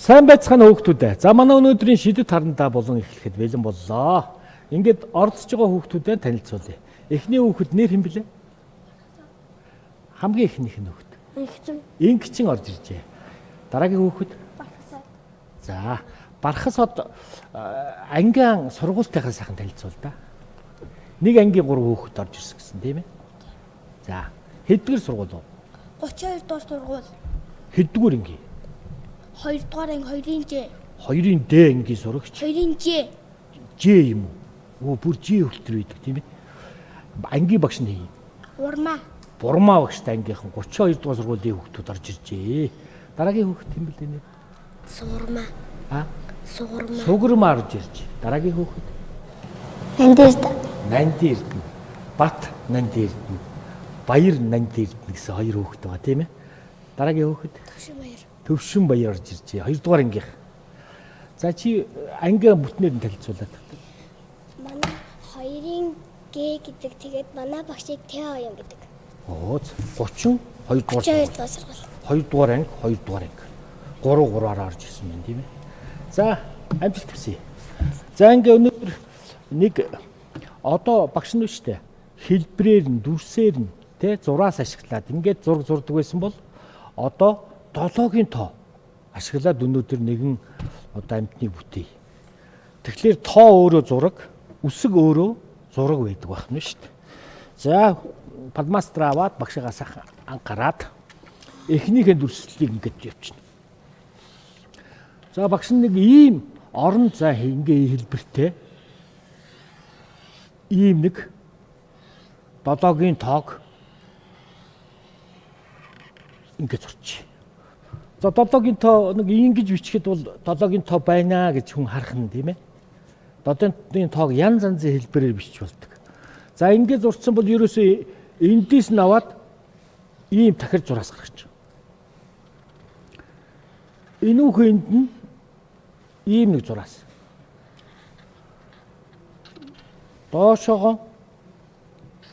Сайн байцгаана хүүхдүүд. За манай өнөөдрийн шидэт харандаа болон эхлэхэд бэлэн боллоо. Ингээд орцож байгаа хүүхдүүдэд танилцуулъя. Эхний хүүхэд нэр хэн блэ? Хамгийн эхнийх нь хүүхэд. Ингэчин орж иржээ. Дараагийн хүүхэд? Бархасад. За, Бархасад ангиан сургуультайхаа сайхан танилцуул да. Нэг ангийн 3 хүүхэд орж ирсэн гэсэн тийм ээ. За, хэддүгээр сургууль вэ? 32 дугаар сургууль. Хэддүгээр анги? 2 дугаар анги 2-ын Ж. 2-ын Д ангийн сурагч. 2-ын Ж. Ж юм уу? Бүр Ж хөлтөр байдаг тийм ээ. Ангийн багш нь Урмаа. Бурмаа багштай ангийнхан 32 дугаар сургуулийн хүүхдүүд орж иржээ. Дараагийн хүүхэд юм бэл нэ? Сугурмаа. Сугурмаа. Сугурмаа орж ирж. Дараагийн хүүхэд? Нандирд. Нандирд. Бат Нандирд. Баяр Нандирд гэсэн 2 хүүхэд байгаа тийм ээ. Дараагийн хүүхэд? Төвшинбаяр. Төвшинбаяр орж иржээ. 2 дугаар ангийнх. За чи анги бүтнээр нь танилцуулаад. Манай 2-ын Г гэдэг тэгээд манай багшийг Т2 гэдэг. Оо 32 дугаар. 32 дугаар сургууль. 2 дугаар анги, 2 дугаар анги. 3-3-аар орж ирсэн байна тийм ээ. За, амжилт хүсье. За ингээ өнөөдөр нэг одоо багш нь шүү дээ. Хэлбрээр нь, дүрсээр нь тэ зураас ашиглаад ингээд зураг зурдаг байсан бол одоо 7-гийн тоо ашиглаад өнөөдөр нэгэн одоо амьтныг бүтээе. Тэгэхээр тоо өөрөө зураг, үсэг өөрөө зураг байдаг байх нь шүү дээ. За, палмастер аваад багшаагаас анхаарад эхнийхээ дүрслэлийг ингээд явуулчихна. За багш нэг ийм орон зай ингээ хэлбэртэй ийм нэг 7-гийн тоог ингээд зурчих. За 7-гийн тоо нэг ингэж бичихэд бол 7-гийн тоо байна гэж хүн харах нь тийм ээ. 7-гийн тоог янз янзын хэлбэрээр бичиж болдог. За ингээд зурцсан бол ерөөсөө эндээс нь аваад ийм тахир зураас гаргаж. Энэ үхэнд нь ийм нэг зураас. Доошоогоо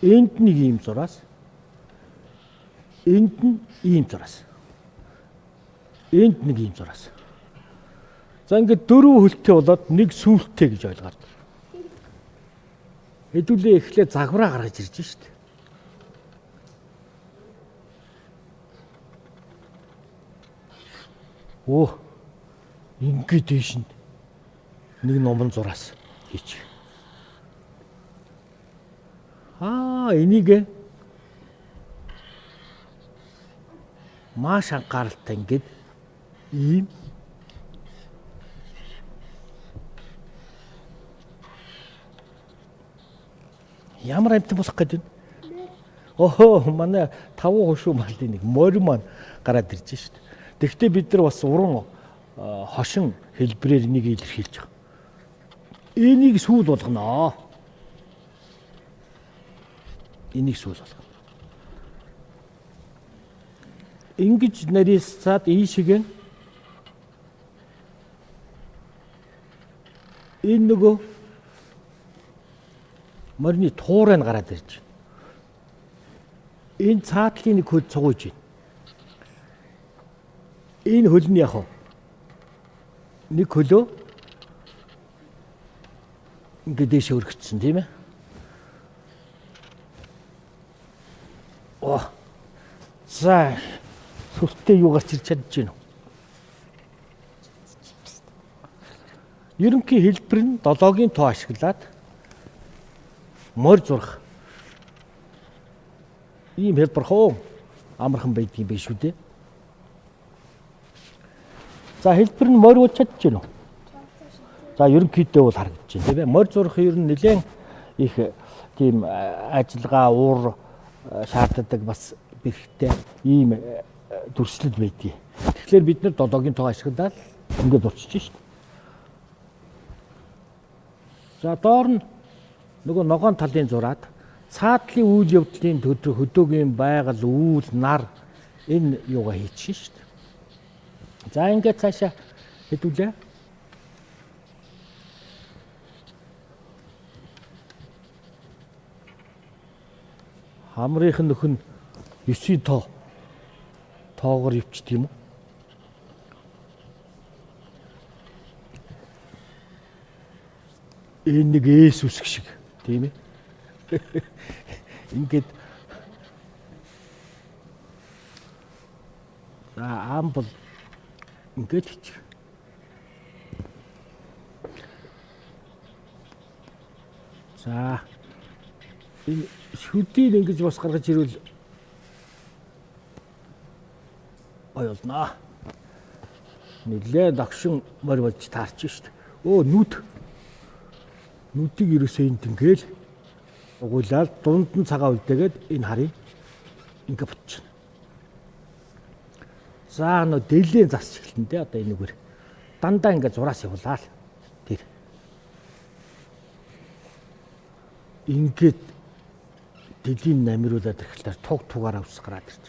энд нэг ийм зураас. Энд нь ийм зураас. Энд нэг ийм зураас. За ингээд 4 хөлтэй болоод нэг сүүлтэй гэж ойлгоод. Хэдүүлээ эхлээ загвараа гаргаж ирж шүү дээ. Оо ингээд дэш нь нэг номон зураас хийчих. Энийг маш анхааралтай ингээд ийм ямар амт болох гэдэг нь. Оо манай 5 хошуу малын нэг морь маань гараад ирж шүү дээ. Тэгэхдээ бид нар бас уран хошин хэлбрээр энийг илэрхийлж байгаа. Энийг сүүл болгоно. Энийг сүүл болгоно. Ингэж нарийсаад ийшээ энэ нөгөө морины туурай нь гараад ирж. Энэ цаатлын нэг хөл цугуйж байна. Энэ хөл нь яг нэг хөлөө ингээд дэше өргөцсөн тийм ээ. За сүртэй юу гарч ирж чадж байна уу? Ерөнхий хэлбэр нь 7-гийн тоо ашиглаад морь зурх. Ийм хэлбэр хоо амархан байдгийн биш үү дээ. За хэлбэр нь морь ууж чадж байна уу? За ерөнхийдөө бол харагдаж байна тийм ээ. Морь зурх ер нь нэлээд их тийм ажиллагаа уур шаарддаг бас бэрхтээ ийм дүрслэл байдгийг. Тэгэхээр бид нар 7-гийн тоо ашиглаад ингээд зурчих шүү дээ. За доор нь нөгөө ногоон талын зураад цаатлын үйл явдлын төдөө хөдөөгийн байгаль, үүл, нар энэ юугаа хийчихсэн шүү дээ. За ингээд цаашаа хэдүүлээ. Хамрынх нь нөхөн 9-ийн тоогоор өвчт юм уу? Энэ нэг ээс үсэх шиг тийм ээ. Ингээд за ам бол ингээд хийчих. За энэ шүдийг ингэж бас гаргаж ирвэл ой болно. Нилээ дагшин морь болж таарч штт. Өө нүдийг ерөөсөө энд ингээл угуулаад дунд нь цагаан үлдээгээд энэ харыг ингээ бутчихна. За нөө дэлийн засч эхэлнэ те одоо энэгээр дандаа ингээ зураас явуулаа л тэр. Ингээд дэлийг намируулаад ирэхлээр тугаараа ус гараад ирж.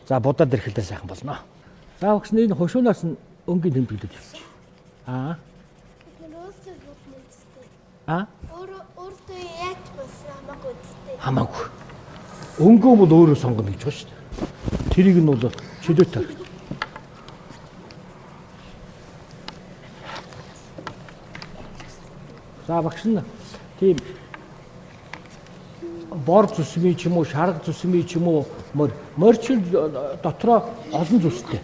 За будаад ирэхлээр сайхан болно. За багш энэ хошуунаас нь өнгийн тэмдэглэж явчих. Өөртөө яаж бас хамаагүй үстэй. Хамаагүй. Өнгөө бол өөрөө сонгоно гэж байна шүү дээ. Тэрийг нь бол чөлөөтэй. За багш нь тийм бор зүсмий ч юм уу, шарга зүсмий ч юм уу, морчин дотроо олон зүстэй.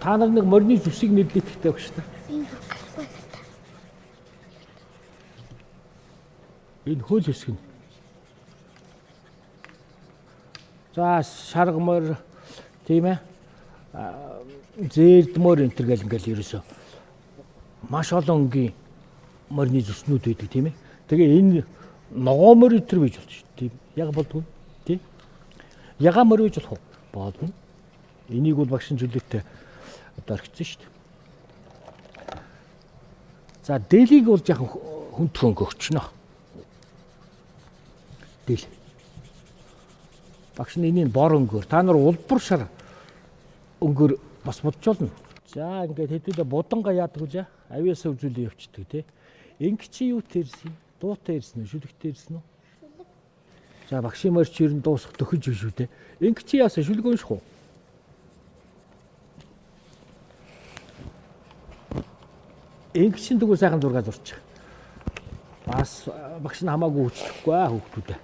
Та нар нэг морины зүсийг нэрлэхдээ багш та. Энэ хөл хэсэг нь. За шарга морь тийм ээ. Зээрдмөр энэ төр гэл ингээл ерөөсөө маш олон өнгийн морины зүснүүд байдаг тийм ээ. Тэгээ энэ ногоо морь өтер бийж болж шүү. Тийм. Яг болдгоо. Тийм. Яга морь бийж болох уу? Болдгоо. Энийг бол багшин чөлөөтэй одоо орхисон шүү дээ. За дэлийг бол яхан хүндхэн өгчнө. Дэл. Багш нь энийг бор өнгөөр та нар улбар шар өнгөөр бас бодчихолно. За ингээд хэдүүлээ буданга яадаг үжээ. Авиасаа үзүүлээ явчихдаг тий. Инг чи юу тэрсэн? Дуутай ирсэн үү? Шүлэгтэй ирсэн үү? Шүлэг. За багшийн морьч ер нь дуусах төхөж шүү дээ. Инг чи яасан шүлэг унших уу? Инг чин дгүү сайхан зураг зурчих. Бас багш нь хамаагүй хүчлэхгүй хүүхдүүдээ.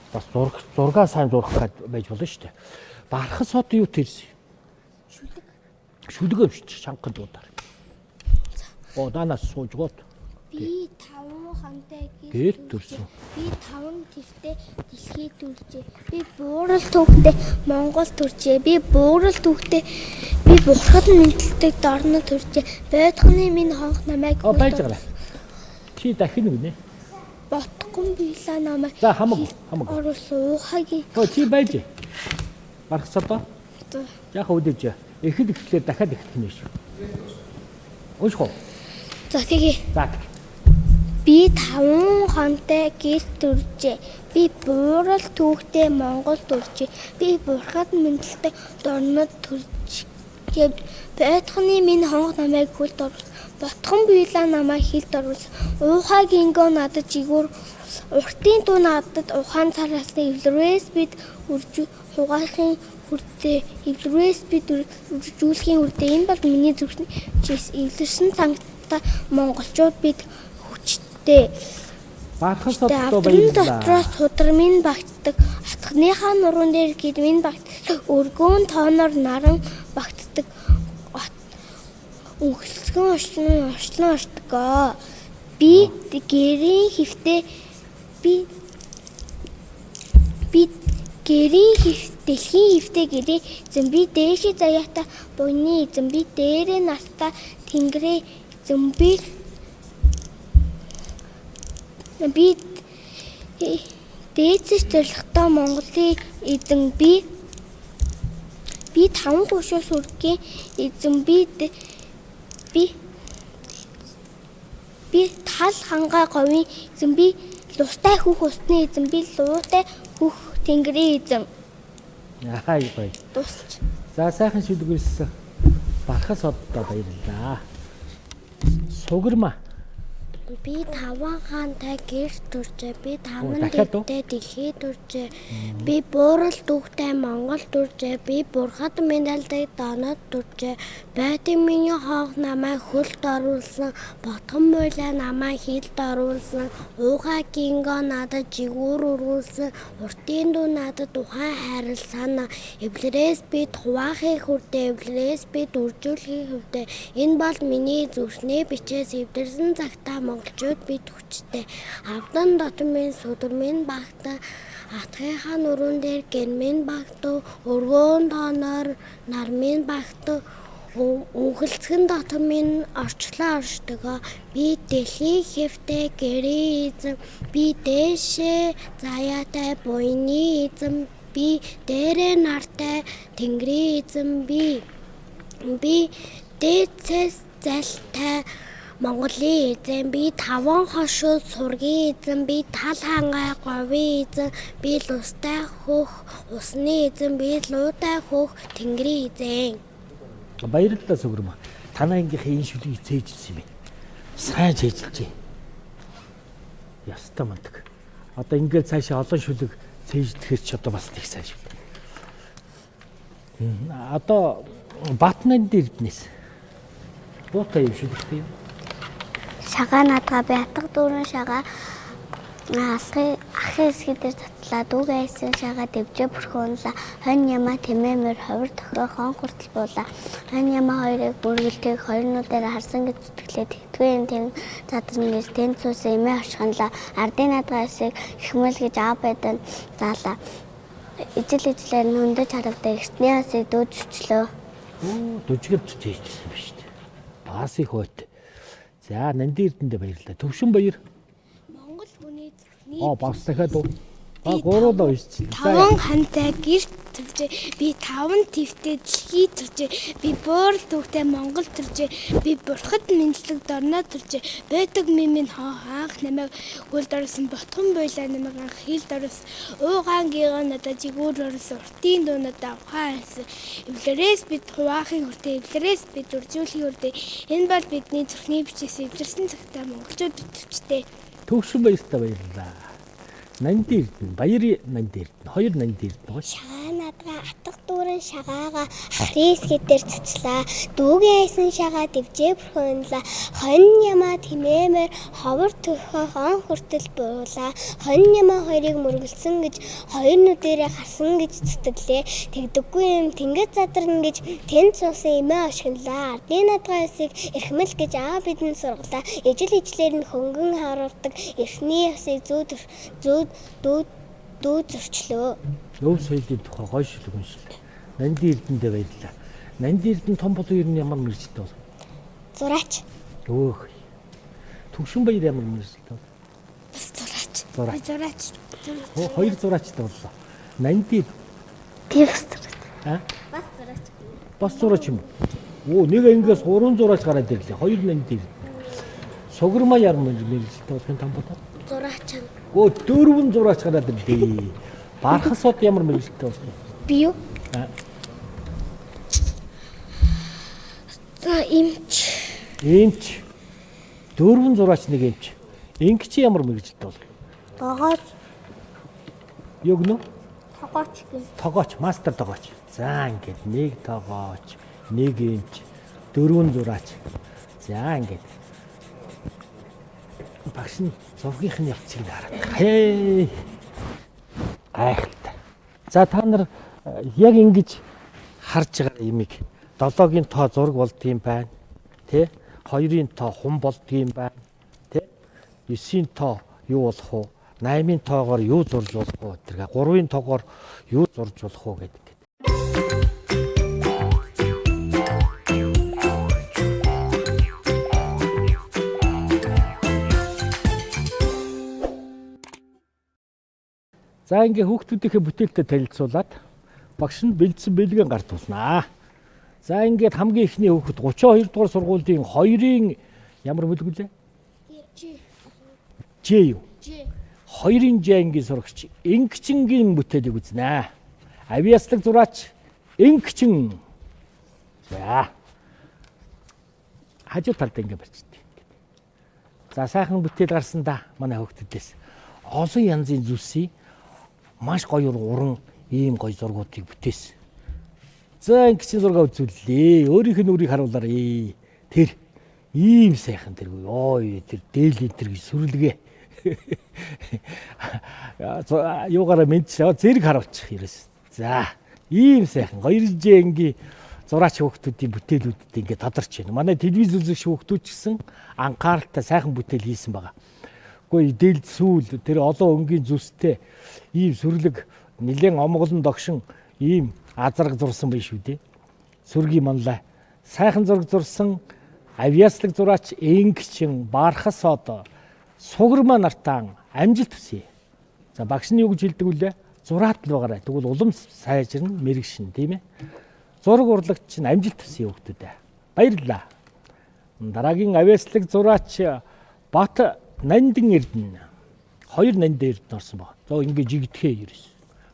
Бас зургаа сайн зурах гэж байж болно шүү дээ. Барах сод юу тэрсэн? Шүлэг. Шүлэг өвч чангахан дуудаар. Оо данаас суужгоод. Би 5 хантай гээд төрсөн. Би 5 тэртээ дэлхийд төржээ. Би буурал түүхтэй Монгол төржээ. Би буурал түүхтэй би бурхад мэдлдэг дорно төржээ. Байдхны минь хонх намайг байж байгаа. Чи дахин үгнэ. Ботгон биелаа намайг. За хамаагүй. Орос уухагийн. Чи байж. Барахсаа. Яг үдэж. Эхэл ихлээр дахиад ихлэх нэ шүү. Унших уу? За тэгээ. За. Би 5 хонтой гэрт төржээ. Би буурал түүхтэй Монгол төржээ. Би бурхад мэдлдэг дорнод төржээ. Байдхны минь хонх намайг хүлд орвол. Ботхон биелаа намайг хилд орвол. Уухагийн гоо надад жигүүр уртын дуу надад ухаан цараасны эвлэрээс бид хугаахын хүртээ эвлэрээс бид үржүүлэхийн хүртээ энэ бол миний зүрхний эвлэрсэн цангата монголчууд бид хүчтэй Бархан соддоо баярлалаа. Дотроос судармын багтдаг атхныхаа нуруунд дээр гидмийн багтдаг өргөөн тооноор наран багтдаг өнхөлцгөн орчлон орчдгоо. Би гэрийн хөвтөө би гэрийн дэлхийн хөвтөө гэрээ эзэн би дээшээ заяата буйны эзэн би дээрээ нарта тэнгэрээ эзэн би дээдсэж зоригтой Монголын эзэн би 5 гушуус үргийн эзэн би тал хангаа говийн эзэн би лустай хүүх усны эзэн би луутай хүүх тэнгэрийн эзэн. Яхаа гоё. Тусч. За сайхан шүлгэрсэн. Бархас оддоо баярлалаа. Сугарма. Би 5 хаантай гэрт төржээ. Би 5 дахиад уу? дэвтэй дэлхийд төржээ. Би буурал дүүхтэй Монгол төржээ. Би бурхад мэдээлдэг донод төржээ. Байдын миний хоог намайг хөлд оруулсан. Ботгон муулаа намайг хилд оруулсан. Уугаа гинго надад жигүүр өргүүлсэн. Уртын дүү надад тухайн хайрлсан. Эвлэрээс би хуваахыг хүрдээ. Эвлэрээс би дүржүүлэхийг хүрдээ. Энэ бол миний зүрхний бичээс эвдэрсэн цагтаа монголчууд бид хүчтэй. Авдан дотмын сүдэрмэн багтаа атгийнхаа нүрэн дээр гэрмэн багтав. Өргөөн тооноор нармын багтав. Үнгэлцгэн дотмын орчлоо оршдгоо. Би дэлхий хэвтэй гэрээ эзэн. Би дээшээ заяатай буйны эзэн. Би дээрээ нартай тэнгэрийн эзэн. Би дээцээс залтай Монголын эзэн. Би 5 хошууд сургийн эзэн. Би тал хангай говийн эзэн. Би лустай хөх усны эзэн. Би луутай хөх тэнгэрийн эзэн. Баярлалаа Сүгэрмаа. Танай ангийнхаа энэ шүлгийг цээжилсэн юм. Сайн цээжилжээ. Ястаа мундаг. Одоо ингээд цаашаа олон шүлэг цээжлэхэр ч одоо бас их сайн шүү. Одоо Батнан дэрднээс буутай юм шүлэгтэй юм. Шагаа надгаа би атга дүүрэн шагаа ахын эсгий дээр цацлаа дүүгээ айсан шагаа дэвжээ бүрхөөнлаа хонь ямаа тэмээмэр ховор тохироо хон хүртэл буулаа хонь ямаа хоёрыг бүргэлтэйг хоёрнуудаараа харсан гэж зүтгэлээ тэгтгэн тэн задрын гэж тэн цус эмээ оршиханлаа ардын надгаа эсийг ихмэл гэж аав байдан заалаа ижил-ижлээр нүндэж харагдаа эртний асыг дөөжчлөө. Дүжгэл цээжсэн юм шүү дээ. Бас их хойт. За Нандин Эрдэнэд баярлалаа. Төвшин баяр. Монгол хүний бас дахиад уу. Гуруулаа үйсчихлээ. 5 хантай гэрт төржээ. Би 5 твтэй дэлхий төржээ. Би буурал дүүхтэй Монгол төржээ. Би бурхад мэдлэг дорноо төржээ. Байдаг минь хаанх намайг хөлд орсон ботгон бойлоо намайг анх хилд орсон. Уугаан гигаа надад жигүүр орсон. Уртын дүү надад ухаан хайсан. Эвлэрээс бид хуваахыг хүртээ. Эвлэрээс бид үржүүлэхийг хүртээ. Энэ бол бидний зүрхний бичээс эвдэрсэн цагтаа монголчууд төвчтэй. Төвшин баяртай баярлалаа. Нандин Эрдэнэ баяр Нандин Эрдэнэ хоёр Нандин Эрдэнэ. Шагаа надгаа атга дүүрэн шагаага ахын эсгий дээр цацлаа. Дүүгээ айсан шагаа дэвжээ бүрхөөнлаа. Хонь ямаа тэмээмэр ховор төрхөө хон хүртэл буулаа. Хонь ямаа хоёрыг мөргөлсөн гэж хоёрнуудаараа харсан гэж зүтгэлээ. Тэгдэггүй юм тэнгэр задарна гэж тэн цуусан эмээ ошгинлаа. Ардын надгаа эсийг эрхмэл гэж аав бидэнд сургалаа. Ижил-ижлэр нь хөнгөн харуулдаг. Эрхний ясыг зүүд зөрчлөө. Өв соёлын тухай гоё шүлэг уншлаа. Нандин Эрдэнэд баярлалаа. Нандин Эрдэнэ том болон ер нь ямар мэргэжилтэй бол? Зураач. Өөх. Төвшин баяр ямар мэргэжилтэй бол? Бас зураач. Зураач. Хоёр зураачтай боллоо. Нандин Бас зураач. Бас зураач юм уу? Нэг ангиас 3 зураач гараад ирлээ. Хоёр Нандин Эрдэнэ. Сугрмаа ямар мэргэжилтэй болох юм том болоо? Зураач. 4 зураач гараад ирлээ. Бархасууд ямар мэргэжилтэй болох юм? Би юу? За эмч. 4 зураач нэг эмч. Инг чи ямар мэргэжилтэй болох юм? Тогооч. Юу гэнэ? Тогооч гэнэ. Тогооч, мастер тогооч. За ингээд нэг тогооч, нэг эмч, 4 зураач. За ингээд багш нь зургийнхын явцыг хараад. Хээ. Айхалтай. За та нар яг ингэж харж байгаа юмыг 7-гийн тоо зураг болдгийм байна. Тэ? 2-ын тоо хум болдгийм байна. Тэ? 9-ийн тоо юу болох вэ? 8-ын тоогоор юу зурж болох вэ? Тэр 3-ын тоогоор юу зурж болох вэ гэдэг. За ингээ хүүхдүүдийнхээ бүтээлтэй танилцуулаад багш нь бэлдсэн бэлгэн гарт тулнаа. За ингээд хамгийн ихний хүүхэд 32 дугаар сургуулийн 2-ын ямар бүлэг үлээ? Ж юу? 2-ын Ж ангийн сурагч Ингчингийн бүтээлийг үзнэ. Авиаслаг зураач Ингчин. За. Хажуу талд ингээ барьчихдээ. За сайхан бүтээл гарсан да манай хүүхдүүдээс. Олон янзын зүйлсийг маш гоё уран ийм гоё зургуудыг бүтээсэн. За ингэсэн зураг үзүүллээ. Өөрийнх нь үрийг харуулаарай. Тэр ийм сайхан тэр ой тэр дээлэн тэр гэж сүрлэгээ. Юугаараа мэдчихээ зэрэг харуулчих ерөөс. За ийм сайхан 2 жингийн зураач хүүхдүүдийн бүтээлүүдэд ингээд тодорч байна. Манай телевиз үзэгч хүүхдүүд ч гэсэн анхааралтай сайхан бүтээл хийсэн байгаа. Гэхдээ дээлд сүүл тэр олон өнгийн зүстэй ийм сүрлэг нэлээд омголон догшин ийм азарга зурсан байх шүү дээ. Сүргийн манлай сайхан зураг зурсан авиаслаг зураач Энгчин Бархас одоо сугармаа нартаан амжилт хүсье. За багш нь юу гэж хэлдэг вүлээ? Зураад л байгаарай. Тэгвэл улам сайжирна, мэрэгшин тийм ээ. Зураг урлагч нь амжилт хүсье хүүхдүүдээ. Баярлалаа. Дараагийн авиаслаг зураач Бат Нандин Эрдэнэ. 2 Нандин Эрдэнэ орсон баг. За ингэ жигдэхээ ерөөс.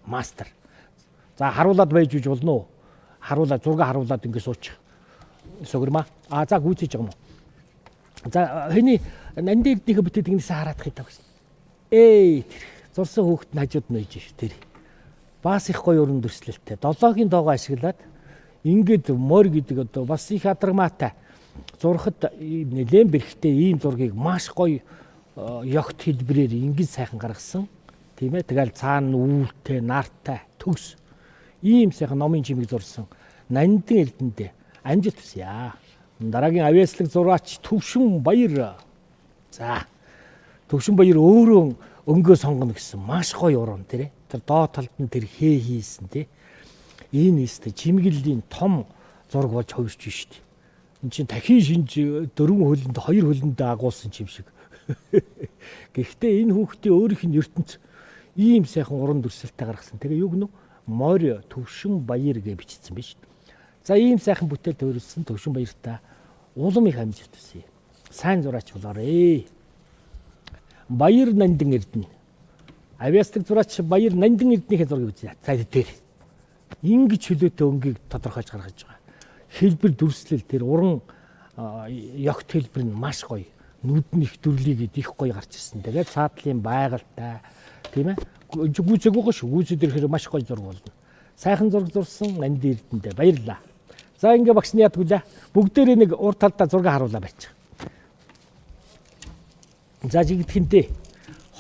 Мастер. За харуулад байж үж болно уу? Харуулаад зураг харуулад ингэ суучих. Сугармаа. За гүйцэж байгаа юм уу? За хэний Нандин Эрдэнийхээ бүтээд ингэсэн хараад хайтаа гэсэн. Тэр зурсан хүүхэд нь хажууд нь үйж ш тэр. Бас их гоё уран дүрслэлтэй. 7-гийн тоогоо ашиглаад ингээд морь гэдэг одоо бас их адрагмаатай зурхад нэлээд бэрхтээ ийм зургийг маш гоё ёгт хэлбэрээр ингээд сайхан гаргасан. Тийм ээ. Тэгэл цаана үүлтэй, нартай, төгс. Ийм сайхан номын чимэг зурсан. Нандин Эрдэнэд амжилт хүсье. Дараагийн авиаслаг зураач Төвшин Баяр. За. Төвшин Баяр өөрөө өнгөө сонгоно гэсэн маш гоё уран тэр. Тэр доод талд нь тэр хээ хийсэн тий. Энэ нэстэ чимэглэлийн том зураг болж хувирч байна шүү дээ. Энд чинь дахин шинж 4 хөлөнд 2 хөлөнд агуулсан юм шиг. Гэхдээ энэ хүүхдийн өөрийнх нь ертөнц ийм сайхан уран дүрсэлтэй гаргасан. Тэгээ юу гэнэ? Морь Төвшин Баяр гэж бичсэн байна шүү дээ. За ийм сайхан бүтээл төрүүлсэн Төвшин Баяртаа улам их амжилт хүсье. Сайн зураач болоорой. Баяр Нандин Эрдэнэ. Авиаслаг зураач Баяр Нандин Эрдэнийхээ зургийг үзье. За тэр ингэж хөлөөтэй өнгийг тодорхойлж гаргаж байгаа. Хэлбэр дүрслэл тэр уран ёгт хэлбэр нь маш гоё. Нүдэн их дүрлийгээд их гоё гарч ирсэн. Тэгээд цаадлын байгальтай тийм ээ. Гүйцээг байгаа шүү. Гүйцэд ирэхээр маш гоё зураг болно. Сайхан зураг зурсан Нандин Эрдэнэд баярлалаа. За ингээ багш нь яадаг вүлээ? Бүгдээрээ нэг урт талдаа зураг харуулаа барьчих. За жигдэхэнтэй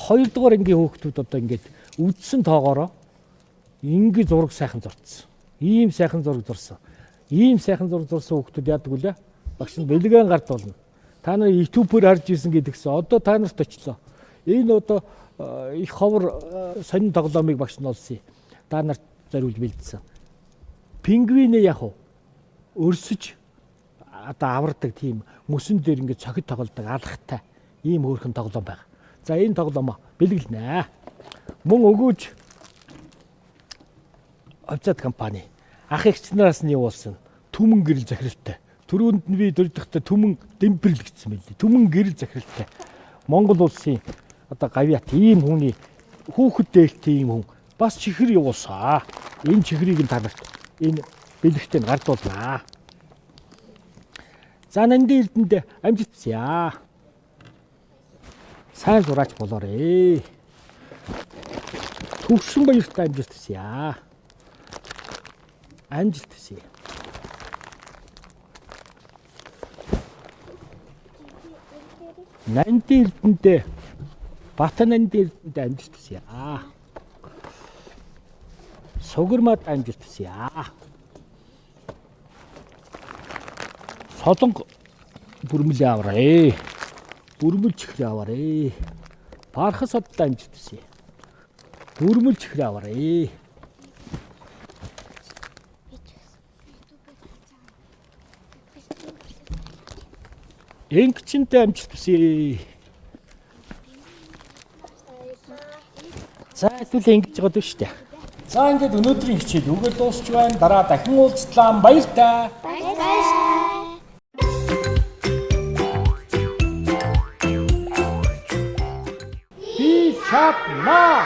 2 дугаар ангийн хүүхдүүд одоо ингээд үдсэн тоогоороо ингээ зураг сайхан зурцсан. Ийм сайхан зураг зурсан. Ийм сайхан зураг зурсан хүүхдүүд яадаг вүлээ? Багш нь бэлгэн гард болно. Та нар YouTube-ээр харж ирсэн гэдгсэн. Одоо та нарт очлоо. Энэ одоо их ховор сонин тоглоомыг багш нь олсон. Та нарт зориулж бэлдсэн. Пингвинээ яг өрсөж одоо авардаг тийм мөсөн дээр ингээд цохид тоглодог алхахтай ийм хөөрхөн тоглоом байна. За энэ тоглоомоо бэлгэлнэ. Мөн өгөөж Овцад компани ах эгч нараас нь явуулсан түмэн гэрэл захиралтай. Төрөнд нь би дөрөвдөختө түмэн дэмпэрл гэсэн мэлээ. Түмэн гэрэл захиралтай. Монгол улсын одоо гавьяат ийм хүний хүүхэд дээлтэй ийм хүн бас чихэр явуулсаа. Энэ чихрийг нь танарт энэ бэлэгтээ гардуулнаа. За Нандин Эрдэнэд амжилт хүсье. Сайн зураач болоорой. Төвшин Баярт амжилт хүсье. Амжилт хүсье. Нандин Эрдэнэд Бат Нандин Эрдэнэд амжилт хүсье. Сугармаад амжилт хүсье. Солонго бүрмэл аваарай. Бүрмэл чихрээ аваарай. Бархас одод амжилт хүсье. Бүрмэл чихрээ аваарай. Энгчэнтэй амжилт хүсье. За тэгвэл ингэж байгаа шүү дээ. За ингээд өнөөдрийн хичээл үгээр дуусч байна. Дараа дахин уулзлаа. Баяртай. Баярлалаа. Чапна